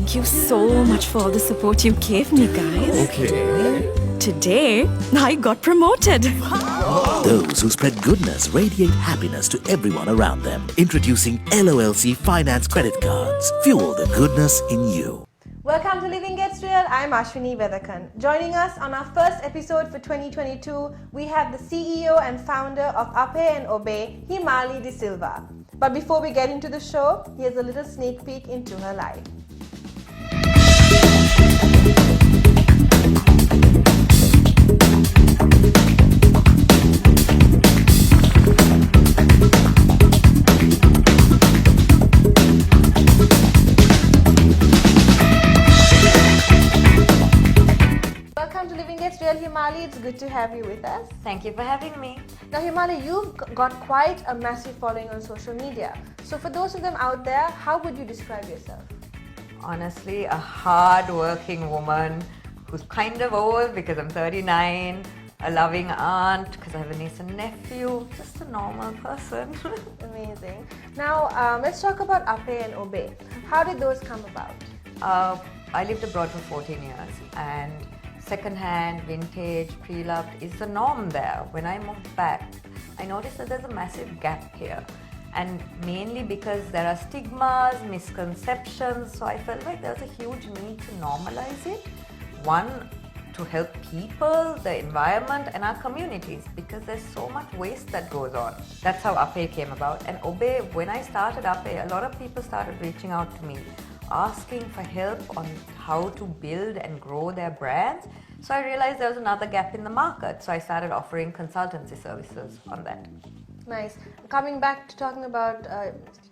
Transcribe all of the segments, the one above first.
Thank you so much for all the support you gave me, guys. Okay. Today, I got promoted. Those who spread goodness radiate happiness to everyone around them. Introducing LOLC Finance Credit Cards. Fuel the goodness in you. Welcome to Living Gets Real. I'm Ashwini Vedakan. Joining us on our first episode for 2022, we have the CEO and founder of Ape and Obey, Himali De Silva. But before we get into the show, here's a little sneak peek into her life. Welcome to Living Gets Real, Himali. It's good to have you with us. Thank you for having me. Now, Himali, you've got quite a massive following on social media. So for those of them out there, how would you describe yourself? Honestly, a hard-working woman who's kind of old because I'm 39, a loving aunt because I have a niece and nephew, just a normal person. Amazing. Now, let's talk about Ape and Obey. How did those come about? I lived abroad for 14 years and second-hand, vintage, pre-loved is the norm there. When I moved back, I noticed that there's a massive gap here. And mainly because there are stigmas, misconceptions, so I felt like there was a huge need to normalize it. One, to help people, the environment and our communities, because there's so much waste that goes on. That's how Ape came about. And Obey, when I started Ape, a lot of people started reaching out to me, asking for help on how to build and grow their brands. So I realized there was another gap in the market. So I started offering consultancy services on that. Nice. Coming back to talking about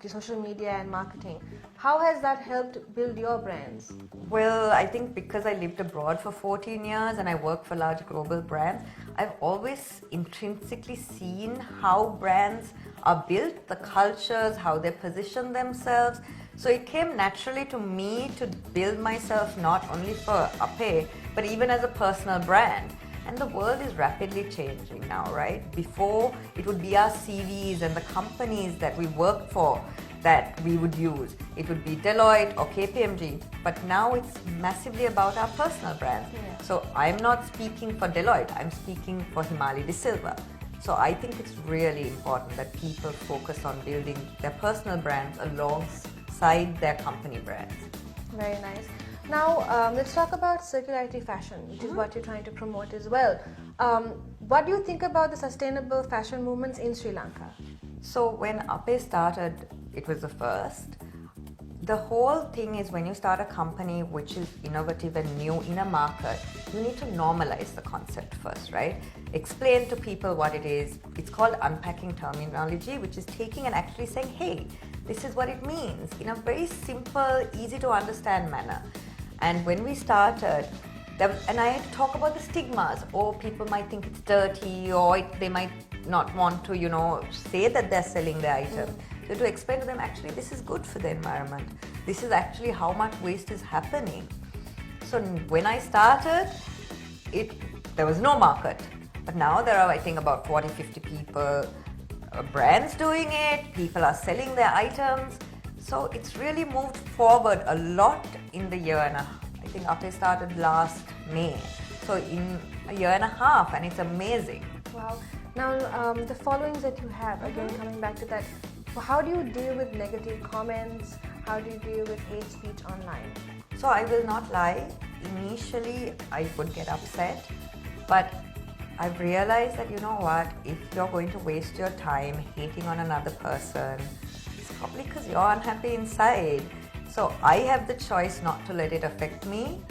social media and marketing, how has that helped build your brands? Well, I think because I lived abroad for 14 years and I work for large global brands, I've always intrinsically seen how brands are built, the cultures, how they position themselves. So it came naturally to me to build myself not only for Ape, but even as a personal brand. And the world is rapidly changing now, right? Before, it would be our CVs and the companies that we worked for that we would use. It would be Deloitte or KPMG, but now it's massively about our personal brands. Yeah. So I'm not speaking for Deloitte, I'm speaking for Himali De Silva. So I think it's really important that people focus on building their personal brands alongside their company brands. Very nice. Now, let's talk about circularity fashion, which is what you're trying to promote as well. What do you think about the sustainable fashion movements in Sri Lanka? So when Ape started, it was the first. The whole thing is when you start a company which is innovative and new in a market, you need to normalize the concept first, right? Explain to people what it is. It's called unpacking terminology, which is taking and actually saying, hey, this is what it means in a very simple, easy to understand manner. And when we started, and I had to talk about the stigmas, or people might think it's dirty, or they might not want to, say that they're selling their item. So to explain to them, actually, this is good for the environment. This is actually how much waste is happening. So when I started, there was no market. But now there are, I think, about 40, 50 people, brands doing it, people are selling their items. So it's really moved forward a lot in the year and I think Ape started last May. So in a year and a half, and it's amazing. Wow. Now, the followings that you have, again, coming back to that, how do you deal with negative comments? How do you deal with hate speech online? So I will not lie, initially I would get upset, but I've realized that, if you're going to waste your time hating on another person, it's probably because you're unhappy inside. So I have the choice not to let it affect me,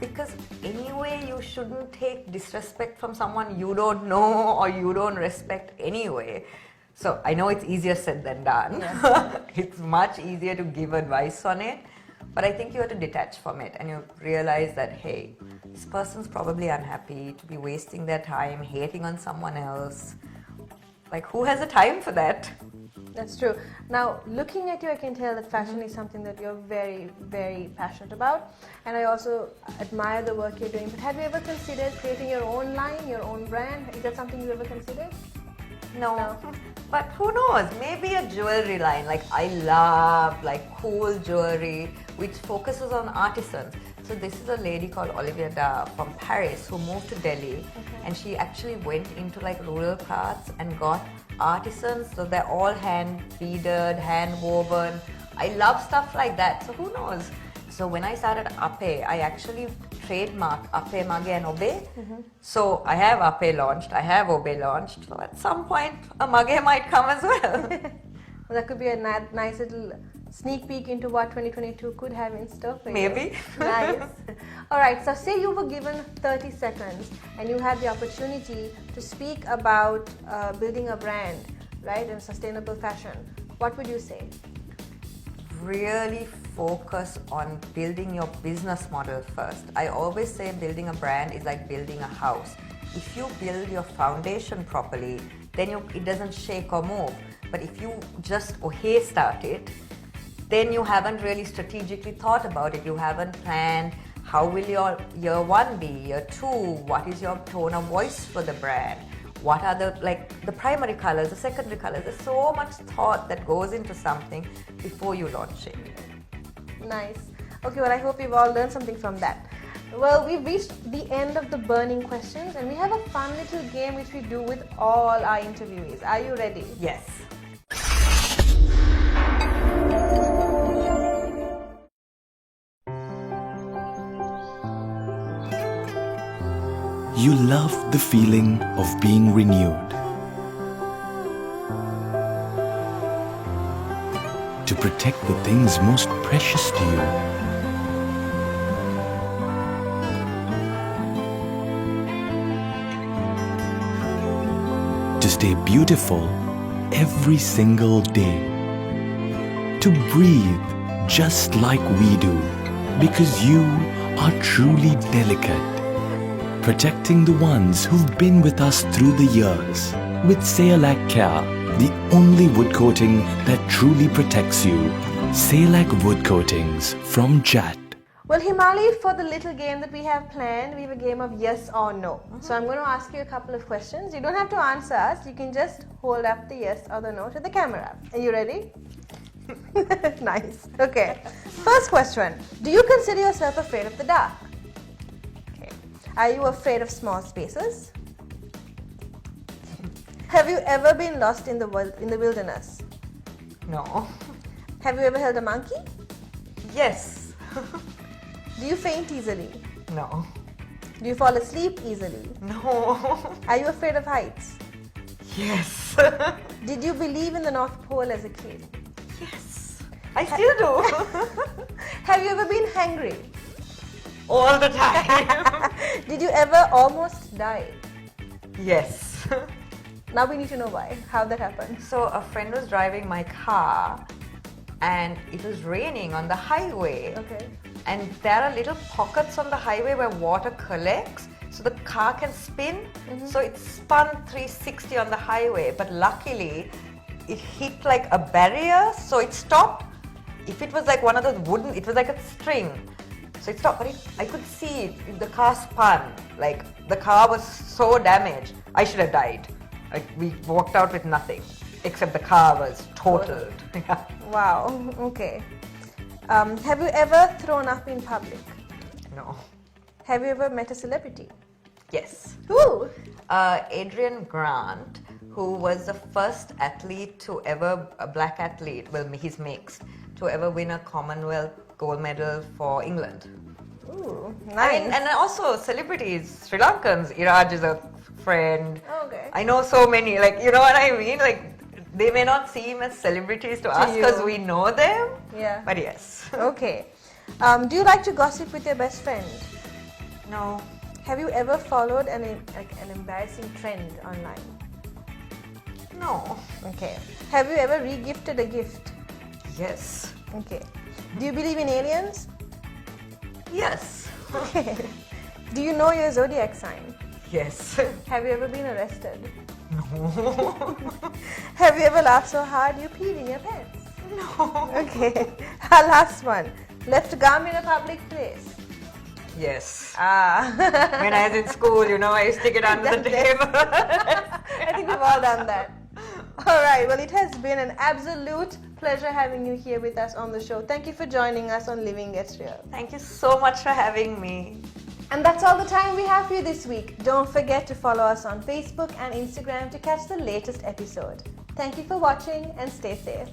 because anyway, you shouldn't take disrespect from someone you don't know or you don't respect anyway. So I know it's easier said than done. Yeah. It's much easier to give advice on it, but I think you have to detach from it and you realize that, hey, this person's probably unhappy to be wasting their time hating on someone else. Like, who has the time for that? That's true. Now, looking at you, I can tell that fashion is something that you're very, very passionate about. And I also admire the work you're doing. But have you ever considered creating your own line, your own brand? Is that something you ever considered? No. But who knows? Maybe a jewelry line. Like I love like cool jewelry which focuses on artisans. So this is a lady called Olivia Da from Paris who moved to Delhi, and she actually went into like rural parts and got artisans. So they're all hand beaded, hand woven. I love stuff like that. So who knows? So when I started Ape, I actually trademarked Ape, Mage and Obe. So I have Ape launched, I have Obe launched. So at some point a Mage might come as well. Well, that could be a nice little sneak peek into what 2022 could have in store for you. Maybe. Nice. Alright, so say you were given 30 seconds and you had the opportunity to speak about building a brand, right, in sustainable fashion. What would you say? Really focus on building your business model first. I always say building a brand is like building a house. If you build your foundation properly, then it doesn't shake or move. But if you just start it, then you haven't really strategically thought about it. You haven't planned how will your year 1 be, year 2, what is your tone of voice for the brand, what are the primary colors, the secondary colors. There's so much thought that goes into something before you launch it. Nice. Okay, well I hope you've all learned something from that. Well, we've reached the end of the burning questions and we have a fun little game which we do with all our interviewees. Are you ready? Yes. You love the feeling of being renewed. To protect the things most precious to you. To stay beautiful every single day. To breathe just like we do, because you are truly delicate. Protecting the ones who've been with us through the years. With Sayalac Care, the only wood coating that truly protects you. Sayalac Wood Coatings from Jat. Well, Himali, for the little game that we have planned, we have a game of yes or no. So I'm going to ask you a couple of questions. You don't have to answer us. You can just hold up the yes or the no to the camera. Are you ready? Nice. Okay. First question. Do you consider yourself afraid of the dark? Okay. Are you afraid of small spaces? Have you ever been lost in the wilderness? No. Have you ever held a monkey? Yes. Do you faint easily? No. Do you fall asleep easily? No. Are you afraid of heights? Yes. Did you believe in the North Pole as a kid? Yes. I still do. Have you ever been hungry? All the time. Did you ever almost die? Yes. Now we need to know why, how that happened. So a friend was driving my car and it was raining on the highway. Okay. And there are little pockets on the highway where water collects so the car can spin. So it spun 360 on the highway, but luckily it hit like a barrier, so it stopped. If it was like one of those wooden, it was like a string. So it stopped, but I could see it, the car spun. Like the car was so damaged, I should have died. Like we walked out with nothing, except the car was totaled. Yeah. Wow, okay. Have you ever thrown up in public? No. Have you ever met a celebrity? Yes. Who? Adrian Grant, who was the first athlete to ever, a black athlete, well he's mixed, to ever win a Commonwealth gold medal for England. Ooh, I nice. mean, and also celebrities, Sri Lankans, Iraj is a friend. Okay. I know so many, like, you know what I mean? Like, they may not seem as celebrities to us because you. we know them, Yeah. but yes. Okay. Do you like to gossip with your best friend? No. Have you ever followed an embarrassing trend online? No. Okay. Have you ever re-gifted a gift? Yes. Okay. Do you believe in aliens? Yes. Okay. Do you know your zodiac sign? Yes. Have you ever been arrested? No. Have you ever laughed so hard you peed in your pants? No. Okay. Our last one. Left gum in a public place? Yes. Ah. When I was in school, you know, I used to stick it under the table. I think we've all done that. All right, well, it has been an absolute pleasure having you here with us on the show. Thank you for joining us on Living Gets Real. Thank you so much for having me. And that's all the time we have for you this week. Don't forget to follow us on Facebook and Instagram to catch the latest episode. Thank you for watching and stay safe.